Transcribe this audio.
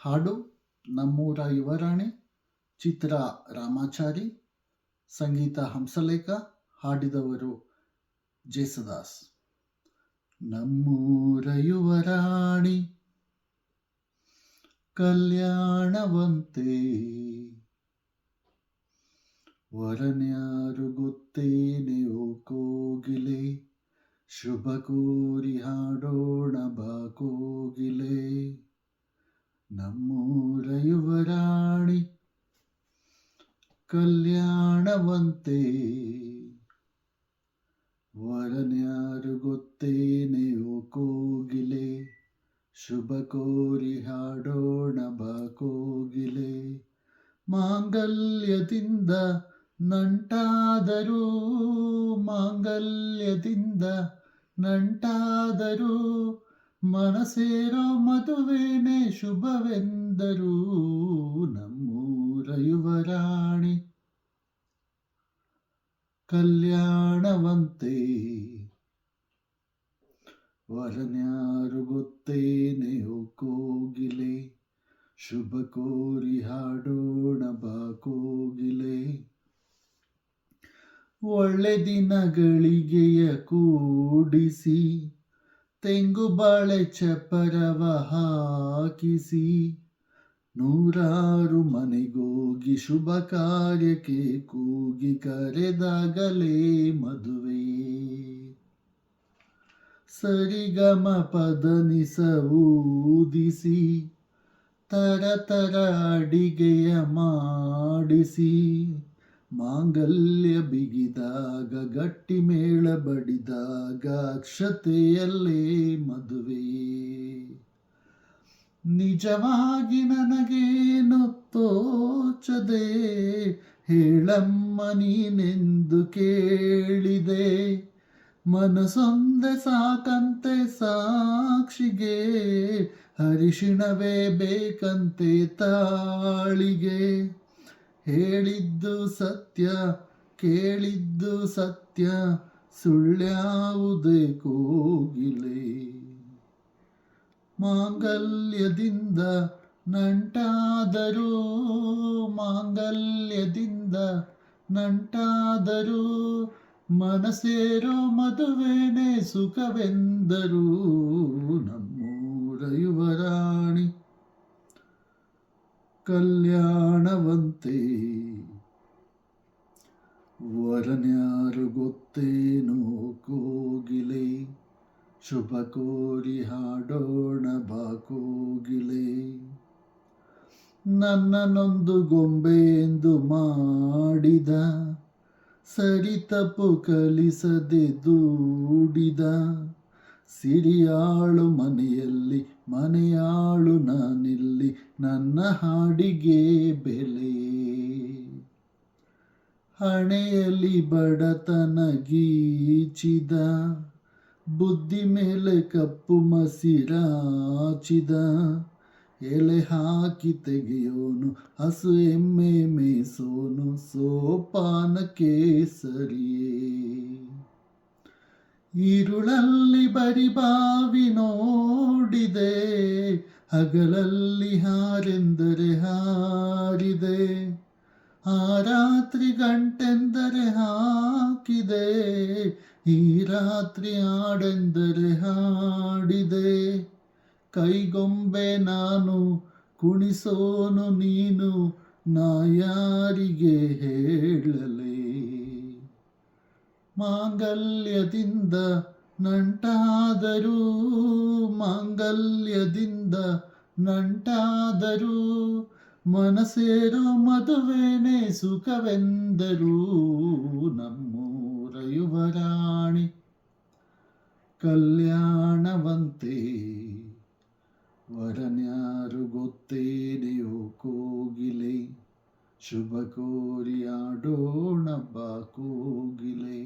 ಹಾಡು ನಮ್ಮೂರ ಯುವರಾಣಿ, ಚಿತ್ರ ರಾಮಾಚಾರಿ, ಸಂಗೀತ ಹಂಸಲೇಖ, ಹಾಡಿದವರು ಜೇಸುದಾಸ್. ನಮ್ಮೂರ ಯುವರಾಣಿ ಕಲ್ಯಾಣವಂತೆ, ವರನ್ಯಾರು ಗೊತ್ತೇನೆ ಓ ಕೋಗಿಲೆ, ಶುಭ ಕೋರಿ ಹಾಡೋಣ ಬಾ ಕೋಗಿಲೆ. ನಮ್ಮೂರ ಯುವರಾಣಿ ಕಲ್ಯಾಣವಂತೆ, ವರನ್ಯಾರು ಗೊತ್ತೇನೆ ಓ ಕೋಗಿಲೆ, ಶುಭ ಕೋರಿ ಹಾಡೋಣ ಬಾ ಕೋಗಿಲೆ. ಮಾಂಗಲ್ಯದಿಂದ ನಂಟಾದರೂ, ಮಾಂಗಲ್ಯದಿಂದ ನಂಟಾದರೂ, ಮನಸೇರೋ ಮದುವೆನೇ ಶುಭವೆಂದರು. ನಮ್ಮೂರ ಯುವರಾಣಿ ಕಲ್ಯಾಣವಂತೆ, ವರನ್ಯಾರು ಗೊತ್ತೇನೆ ಓ ಕೋಗಿಲೆ, ಶುಭ ಕೋರಿ ಹಾಡೋಣ ಬಾ ಕೋಗಿಲೆ. ಒಳ್ಳೆ ದಿನಗಳಿಗೆಯ ಕೂಡಿಸಿ, ತೆಂಗು ಬಾಳೆ ಚಪ್ಪರವ ಹಾಕಿಸಿ, ನೂರಾರು ಮನೆಗೋಗಿ ಶುಭ ಕಾರ್ಯಕ್ಕೆ ಕೂಗಿ ಕರೆದಾಗಲೇ ಮದುವೆ. ಸರಿಗಮ ಪದನಿಸ ಊದಿಸಿ, ತರ ಅಡಿಗೆಯ ಮಾಡಿಸಿ, ಮಾಂಗಲ್ಯ ಬಿಗಿದಾಗ ಗಟ್ಟಿ ಮೇಳ ಬಡಿದಾಗ ಅಕ್ಷತೆಯಲ್ಲೇ ಮದುವೆ. ನಿಜವಾಗಿ ನನಗೇನು ತೋಚದೆ, ಹೇಳಮ್ಮ ನೀನೆಂದು ಕೇಳಿದೆ, ಮನಸೊಂದೆ ಸಾಕಂತೆ ಸಾಕ್ಷಿಗೆ, ಹರಿಶಿಣವೇ ಬೇಕಂತೆ ತಾಳಿಗೆ. ಹೇಳಿದ್ದು ಸತ್ಯ ಕೇಳಿದ್ದು ಸತ್ಯ, ಸುಳ್ಳ್ಯಾವುದೇ ಕೋಗಿಲೆ. ಮಾಂಗಲ್ಯದಿಂದ ನಂಟಾದರೂ, ಮಾಂಗಲ್ಯದಿಂದ ನಂಟಾದರೂ, ಮನಸೇರೋ ಮದುವೆನೇ ಸುಖವೆಂದರು. ನಮ್ಮೂರ ಯುವರಾಣಿ ಕಲ್ಯಾಣವಂತೆ, ವರನ್ಯಾರು ಗೊತ್ತೇನೋ ಕೋಗಿಲೆ, ಶುಭ ಕೋರಿ ಹಾಡೋಣ ಬಾ ಕೋಗಿಲೆ. ನನ್ನನೊಂದು ಗೊಂಬೆ ಎಂದು ಮಾಡಿದ, ಸರಿ ತಪ್ಪು ಕಲಿಸದೆ ದೂಡಿದ, ಸಿರಿಯಾಳು ಮನೆಯಲ್ಲಿ ಮನೆಯಾಳು ನಾನಿಲ್ಲಿ, ನನ್ನ ಹಾಡಿಗೆ ಬೆಲೆ. ಹಣೆಯಲ್ಲಿ ಬಡತನ ಗೀಚಿದ, ಬುದ್ಧಿ ಮೇಲೆ ಕಪ್ಪು ಮಸಿರಾಚಿದ, ಎಲೆ ಹಾಕಿ ತೆಗೆಯೋನು ಹಸು ಎಮ್ಮೆ ಮೇಸೋನು, ಸೋಪಾನಕ್ಕೆ ಸರಿಯೇ. ഇരുಳಲ್ಲಿ ಬರಿ ಬಾವಿ ನೋಡಿದೆ, ಹಗಲಲ್ಲಿ ಹಾರೆಂದರೆ ಹಾರಿದೆ, ಆ ರಾತ್ರಿ ಗಂಟೆಂದರೆ ಹಾಕಿದೆ, ಈ ರಾತ್ರಿ ಹಾಡೆಂದರೆ ಹಾಡಿದೆ. ಕೈಗೊಂಬೆ ನಾನು ಕುಣಿಸೋನು ನೀನು, ನಾ ಯಾರಿಗೆ ಹೇಳಲೇ. ಮಾಂಗಲ್ಯದಿಂದ ನಂಟಾದರೂ, ಮಾಂಗಲ್ಯದಿಂದ ನಂಟಾದರೂ, ಮನಸೇರೋ ಮದುವೆನೇ ಸುಖವೆಂದರು. ನಮ್ಮೂರ ಯುವರಾಣಿ ಕಲ್ಯಾಣವಂತೆ, ವರನ್ಯಾರು ಗೊತ್ತೇನೆ ಓ ಕೋಗಿಲೆ, ಶುಭ ಕೋರಿ ಆಡೋಣ ಬಾ ಕೋಗಿಲೆ.